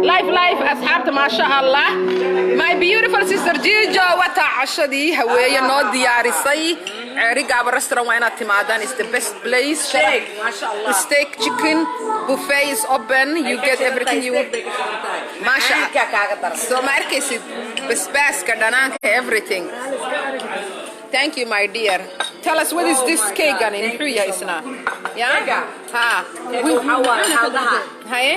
life أصحابته ما شاء الله. My beautiful sister Jijo وتا عشدي هواية نود ديارسي رجع بالرستوران وين تمادان is the best place. Steak ما شاء الله. Steak, chicken, buffet is open. You get everything you want. ما شاء الله. So markets بس كدنان everything. Thank you my dear. Tell us what is this cake and in Huya isna? Yeah. Ha. Hey.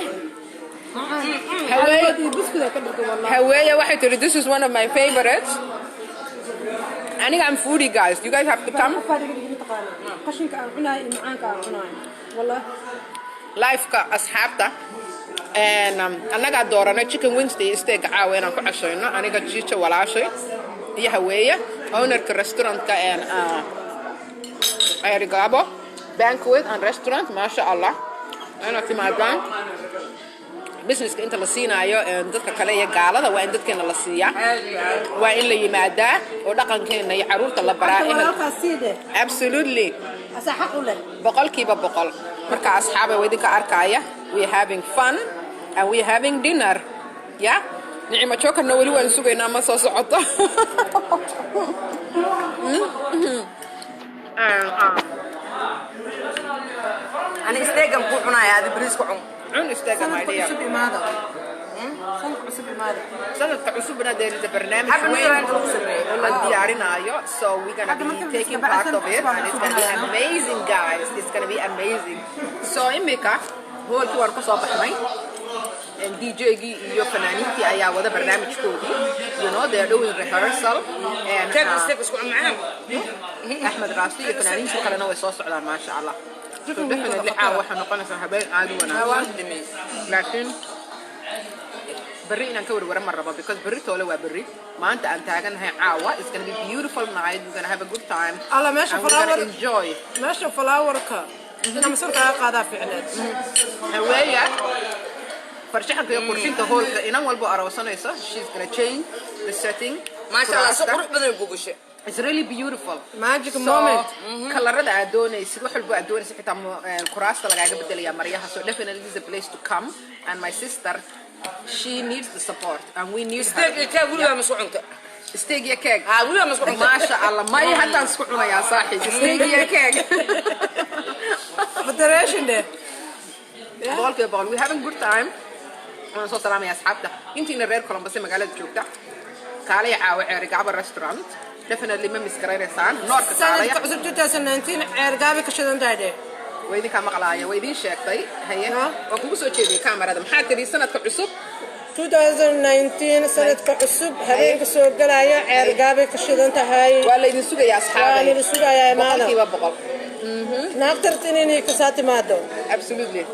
Hawaii waxay tiri this is one of my favorites. Aniga I'm foodie guys. You guys have to come. Life ka asxaabta and anaga doorana chicken wings iyo steak caawa inaan ku cashayno aniga jiijo walaashay iyo Hawaii ownerka restaurantka and Arigabo banquet and restaurant masha Allah ana timaadaan businesska inta la siinaayo dadka kale iyo gaalada waa in dadkeena la siiyaa waa in la yimaadaa oo dhaqankeena iyo caruurta la baraa absolutely boqolkiiba boqol marka asxaabay way idinka arkaya we having fun and we having dinner yeah نعمة شوكرنا ولي وين سوينا ما صوصعته أنا استيقظ بقولنا هذا بريسكو عن استيقظ ما يديا سنة عصبنا ده البرنامج وين ولا ديارنا أيوة so we're gonna be taking part of it and it's gonna be amazing guys it's gonna be amazing so إميكا هو الكوار كصوب حمي DJ iyo fanaaniintii ayaa wada barnaamijkoodii you know they are doing rehearsal and Ahmed Raasi iyo fanaaniintii kalena way soo socdaan ma sha Allah so definitely waxa noqonaysa habeen aad u wanaagsan laakiin bari inaan ka warwaran ma rabo because bari toole waa bari maanta aan taaganahay caawa it's going to be beautiful night we're going to have a good time alla meesha flower enjoy meesha flowerka ina masarka qaada ficneed haweeya فرشحك يا قرشين تهول إنا والبو أروسانيسا she's gonna change the setting ما شاء الله سقرح بدل بوجشه it's really beautiful magic moment كلرد عدوني سروح البو عدوني سحتى كراسة لقاعدة بدل يا مريها so definitely is a place to come and my sister she needs the support and we need her steak كيك ولا مسوعنك steak يا كيك ولا مسوعنك ما شاء الله ما يحتى نسكعنا يا صاحي steak يا كيك فدريشن ده بقولك يا بقول we having good time أنا صوت سلام يا أصحابنا أنتي نرير كولومبوس مقالة جوكتا كالي عاوي عرقاب الرستورانت definitely ما مسكرين إنسان نور كتالي سنة عزب 2019 عرقابي كشدن دايدي ويدي كام مقلايا ويدي شاكتي هيا وكوسو تشيدي كاميرا دم حاتري سنة كعصب 2019 سنة كعصب هبين كسو قلايا عرقابي كشدن تهاي ولا يدي سوق يا أصحابي ولا يدي سوق يا إمانا بقل كيبا بقل ناقدر تنيني كساتي مادو absolutely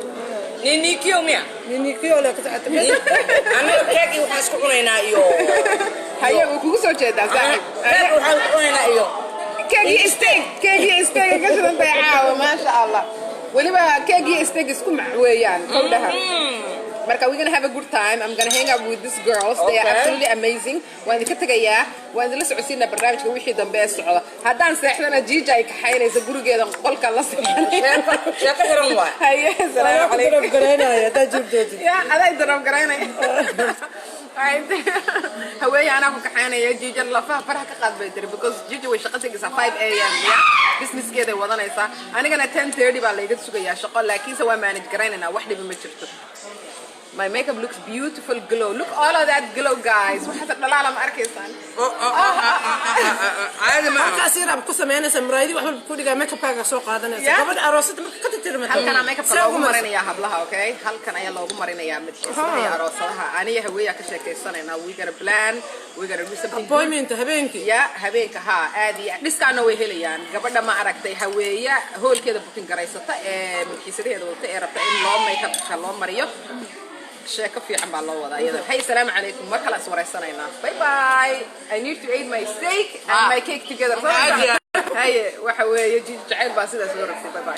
نينيكي يوميا نينيكي ولا كساتي أنا كيكي وحاسكو قلنا إيو هيا وكوسو تشيدا صاحب كيكي وحاسكو قلنا إيو كيكي ستيك كشدن تهاي ما شاء الله ولما كيكي ستيك اسكو معويان كلها Marka we're gonna have a good time. I'm gonna hang out with these girls. They are absolutely amazing. وأنا كتجيا وأنا لسه عسينا برنامج كويحي دنبه سعودة. هذا سحنا جيجا يكحين إذا جرو جدا قل كلا سحنا. شاكا يرموا. هيا سلام عليكم. ضرب قرينا يا تجيب دوتي. يا هذا يضرب قرينا. هواي أنا كحين يا جيجا الله فرح كقاد بيتري because جيجا وشقتك is 5 a.m. yeah. business كده وضعنا يسا. أنا كنا 10:30 بالليل سوق يا شغل لكن سوى ما نتقرينا واحدة بمشرته. My makeup looks beautiful glow. Look all of that glow guys. وحسب العالم أركيسان. عادي ما. كاسير أبو كسمانة سمرايدي وحول بكودي جا ميك اب كاغا سوق هذا ناس. قبل أروست ما كنت ترمي. هل كان ميك اب لوجو مرينا يا هبلها أوكي؟ هل كان أي لوجو مرينا يا متشوفها يا أروستها؟ أنا هوية كشكل سنة. Now we got a plan. We got to do something. appointment هبينكي. يا هبينك ها عادي. بس كانوا وهليان. قبل ما أركتي هوية هول كده بوكين قرايسة من كيسري هذول تقرب إن لون ميك اب كلون مريو. شيكو في عم بالله وضع يلا هاي السلام عليكم ما خلاص ورا السنة باي باي I need to eat my steak and my cake together هاي وحوي يجي جعل باسيدا سورة باي باي